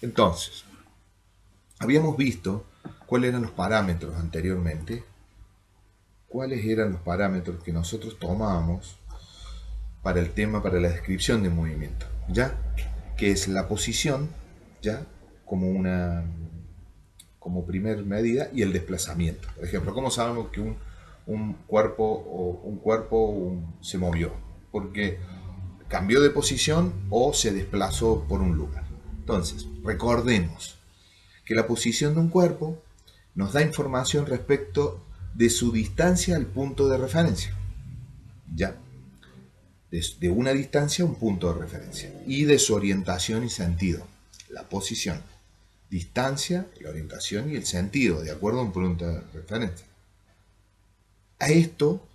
Entonces, habíamos visto cuáles eran los parámetros anteriormente, cuáles eran los parámetros que nosotros tomábamos para el tema, para la descripción de movimiento, ¿ya? Que es la posición, ¿ya? Como una como primer medida y el desplazamiento. Por ejemplo, ¿cómo sabemos que un cuerpo se movió? Porque cambió de posición o se desplazó por un lugar. Entonces, recordemos que la posición de un cuerpo nos da información respecto de su distancia al punto de referencia. ¿Ya? De una distancia a un punto de referencia. Y de su orientación y sentido. La posición, distancia, la orientación y el sentido, de acuerdo a un punto de referencia. A esto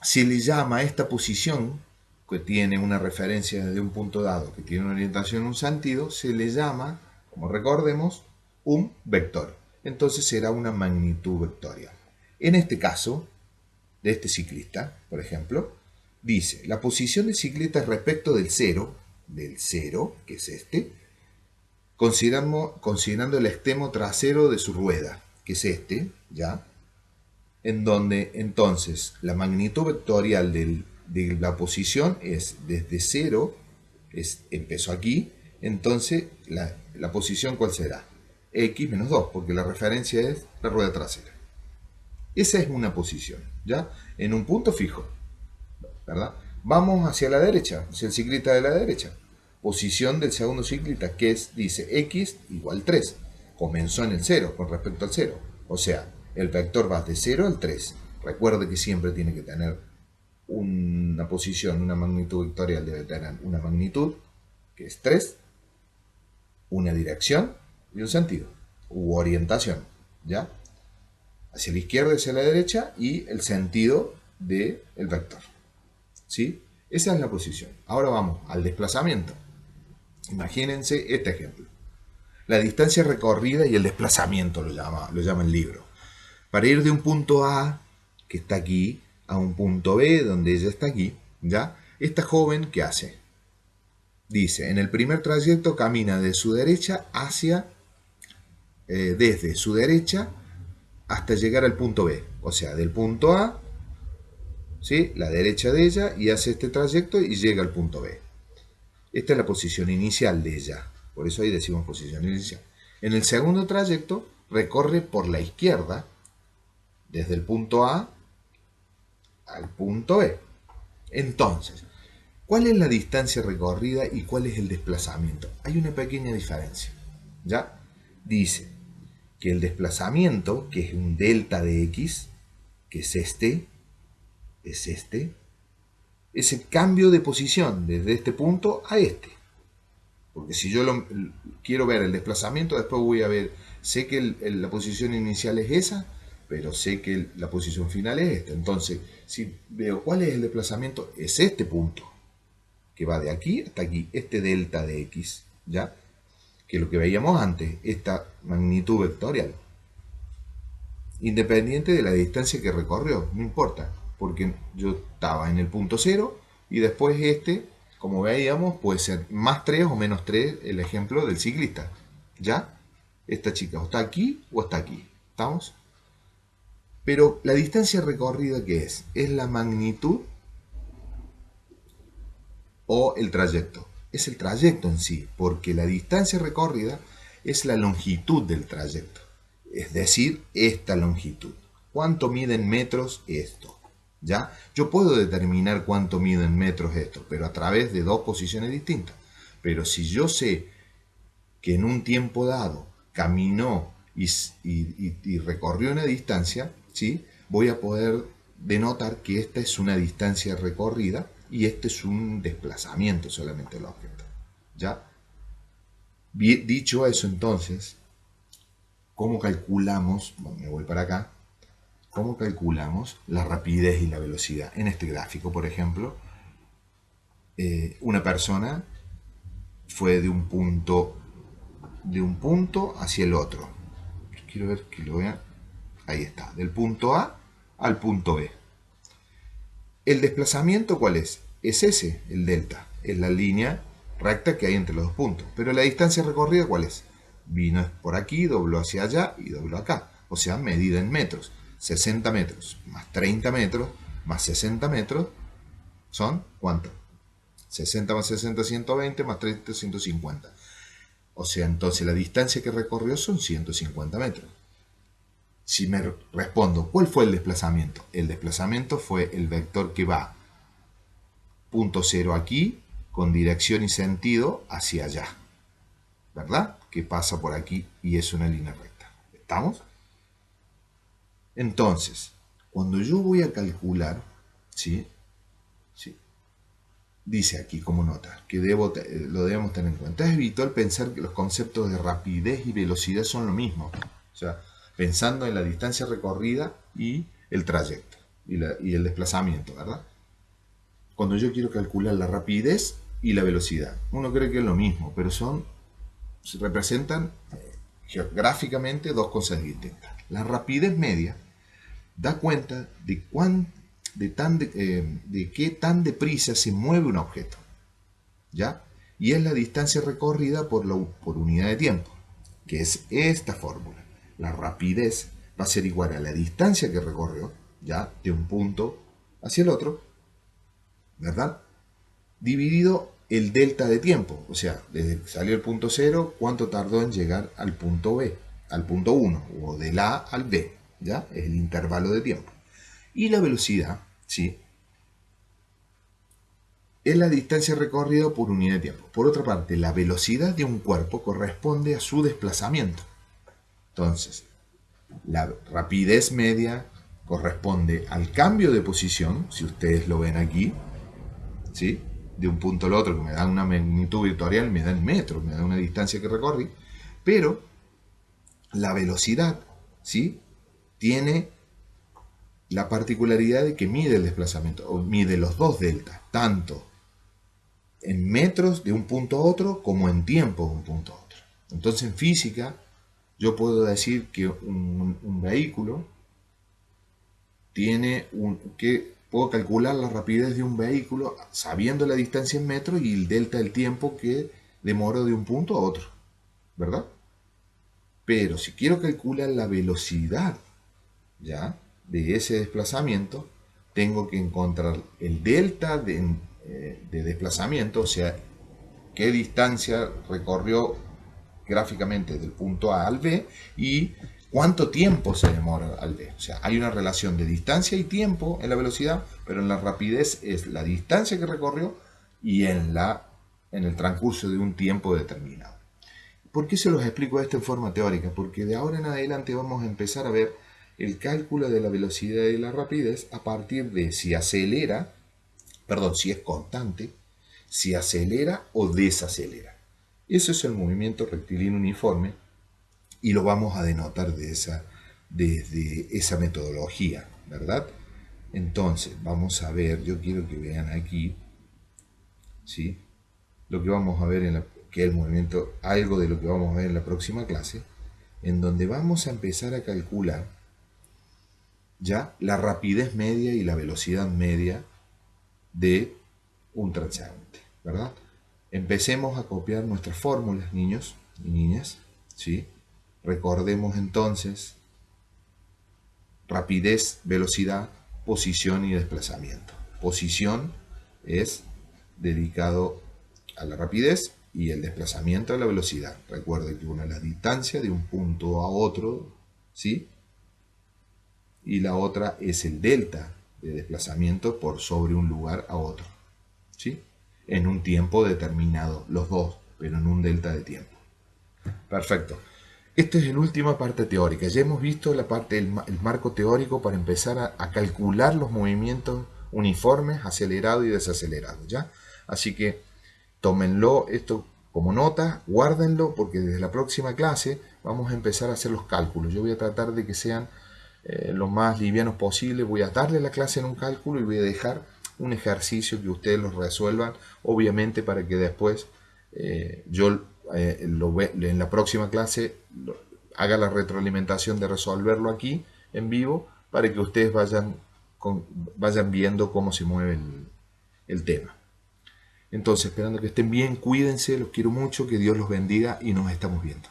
se le llama, a esta posición, que tiene una referencia de un punto dado, que tiene una orientación y un sentido, se le llama, como recordemos, un vector. Entonces será una magnitud vectorial. En este caso, de este ciclista, por ejemplo, dice, la posición del ciclista respecto del cero, que es este, considerando el extremo trasero de su rueda, que es este, ¿ya? En donde entonces la magnitud vectorial de la posición es desde cero, empezó aquí, entonces la posición ¿cuál será? X menos 2, porque la referencia es la rueda trasera. Esa es una posición, ¿ya? En un punto fijo, ¿verdad? Vamos hacia la derecha, hacia el ciclista de la derecha. Posición del segundo ciclista, que es, dice, X igual 3. Comenzó en el 0 con respecto al 0. O sea, el vector va de 0 al 3. Recuerde que siempre tiene que tener una posición, una magnitud vectorial debe tener una magnitud, que es 3, una dirección y un sentido, u orientación, ¿ya? Hacia la izquierda, hacia la derecha y el sentido del vector. ¿Sí? Esa es la posición. Ahora vamos al desplazamiento. Imagínense este ejemplo. La distancia recorrida y el desplazamiento lo llama el libro. Para ir de un punto A, que está aquí, a un punto B, donde ella está aquí, ¿ya? Esta joven, ¿qué hace? Dice, en el primer trayecto camina de su derecha hacia, desde su derecha hasta llegar al punto B. O sea, del punto A, ¿sí? La derecha de ella, y hace este trayecto y llega al punto B. Esta es la posición inicial de ella. Por eso ahí decimos posición inicial. En el segundo trayecto recorre por la izquierda, desde el punto A al punto B. Entonces, ¿cuál es la distancia recorrida y cuál es el desplazamiento? Hay una pequeña diferencia. ¿Ya? Dice que el desplazamiento, que es un delta de X, que es este, es el cambio de posición desde este punto a este. Porque si yo quiero ver el desplazamiento, después voy a ver, sé que la posición inicial es esa, pero sé que la posición final es esta. Entonces, si veo cuál es el desplazamiento, es este punto, que va de aquí hasta aquí, este delta de X, ¿ya? Que es lo que veíamos antes, esta magnitud vectorial. Independiente de la distancia que recorrió, no importa, porque yo estaba en el punto 0 y después como veíamos, puede ser más 3 o menos 3 el ejemplo del ciclista. ¿Ya? Esta chica o está aquí o está aquí. ¿Estamos? Pero la distancia recorrida, ¿qué es? ¿Es la magnitud o el trayecto? Es el trayecto en sí, porque la distancia recorrida es la longitud del trayecto. Es decir, esta longitud. ¿Cuánto mide en metros esto? ¿Ya? Yo puedo determinar cuánto mide en metros esto, pero a través de dos posiciones distintas. Pero si yo sé que en un tiempo dado caminó y recorrió una distancia, ¿sí? Voy a poder denotar que esta es una distancia recorrida y este es un desplazamiento solamente del objeto. ¿Ya? Dicho eso, entonces, ¿cómo calculamos? Bueno, me voy para acá. ¿Cómo calculamos la rapidez y la velocidad? En este gráfico, por ejemplo, una persona fue de un punto hacia el otro. Quiero ver que lo vean. Ahí está, del punto A al punto B. ¿El desplazamiento cuál es? Es ese, el delta. Es la línea recta que hay entre los dos puntos. Pero la distancia recorrida, ¿cuál es? Vino por aquí, dobló hacia allá y dobló acá. O sea, medida en metros. 60 metros más 30 metros más 60 metros son, ¿cuánto? 60 más 60, 120 más 30, 150. O sea, entonces la distancia que recorrió son 150 metros. Si me respondo, ¿cuál fue el desplazamiento? El desplazamiento fue el vector que va punto cero aquí, con dirección y sentido hacia allá. ¿Verdad? Que pasa por aquí y es una línea recta. ¿Estamos? Entonces, cuando yo voy a calcular, ¿sí? ¿Sí? Dice aquí como nota, que lo debemos tener en cuenta. Es habitual pensar que los conceptos de rapidez y velocidad son lo mismo. O sea, pensando en la distancia recorrida y el trayecto y el desplazamiento, ¿verdad? Cuando yo quiero calcular la rapidez y la velocidad, uno cree que es lo mismo, pero se representan geográficamente dos cosas distintas. La rapidez media da cuenta de qué tan deprisa se mueve un objeto, ¿ya? Y es la distancia recorrida por unidad de tiempo, que es esta fórmula. La rapidez va a ser igual a la distancia que recorrió, ¿ya? De un punto hacia el otro, ¿verdad? Dividido el delta de tiempo, o sea, desde que salió el punto 0, cuánto tardó en llegar al punto B, al punto 1, o del A al B, ¿ya? Es el intervalo de tiempo. Y la velocidad, ¿sí? Es la distancia recorrida por unidad de tiempo. Por otra parte, la velocidad de un cuerpo corresponde a su desplazamiento. Entonces, la rapidez media corresponde al cambio de posición, si ustedes lo ven aquí, ¿sí? De un punto al otro, que me da una magnitud vectorial, me da en metros, me da una distancia que recorrí, pero la velocidad, ¿sí? Tiene la particularidad de que mide el desplazamiento, o mide los dos deltas, tanto en metros de un punto a otro como en tiempo de un punto a otro. Entonces en física yo puedo decir que un vehículo tiene que puedo calcular la rapidez de un vehículo sabiendo la distancia en metros y el delta del tiempo que demoró de un punto a otro, ¿verdad? Pero si quiero calcular la velocidad, ¿ya? De ese desplazamiento, tengo que encontrar el delta de desplazamiento, o sea, qué distancia recorrió gráficamente del punto A al B y cuánto tiempo se demora al B. O sea, hay una relación de distancia y tiempo en la velocidad, pero en la rapidez es la distancia que recorrió y en el transcurso de un tiempo determinado. ¿Por qué se los explico esto en forma teórica? Porque de ahora en adelante vamos a empezar a ver el cálculo de la velocidad y la rapidez a partir de si es constante, si acelera o desacelera. Eso es el movimiento rectilíneo uniforme y lo vamos a denotar desde esa metodología, ¿verdad? Entonces, vamos a ver, yo quiero que vean aquí, ¿sí? Lo que vamos a ver que el movimiento, algo de lo que vamos a ver en la próxima clase, en donde vamos a empezar a calcular ya la rapidez media y la velocidad media de un transeúnte, ¿verdad? Empecemos a copiar nuestras fórmulas, niños y niñas, ¿sí? Recordemos entonces rapidez, velocidad, posición y desplazamiento. Posición es dedicado a la rapidez y el desplazamiento a la velocidad. Recuerde que una es la distancia de un punto a otro, ¿sí? Y la otra es el delta de desplazamiento por sobre un lugar a otro, ¿sí? En un tiempo determinado, los dos, pero en un delta de tiempo. Perfecto. Esta es la última parte teórica. Ya hemos visto la parte del marco teórico para empezar a calcular los movimientos uniformes, acelerados y desacelerados, ¿ya? Así que tómenlo esto como nota, guárdenlo, porque desde la próxima clase vamos a empezar a hacer los cálculos. Yo voy a tratar de que sean lo más livianos posible. Voy a darle la clase en un cálculo y voy a dejar un ejercicio que ustedes los resuelvan, obviamente para que después yo en la próxima clase haga la retroalimentación de resolverlo aquí en vivo para que ustedes vayan viendo cómo se mueve el tema. Entonces, esperando que estén bien, cuídense, los quiero mucho, que Dios los bendiga y nos estamos viendo.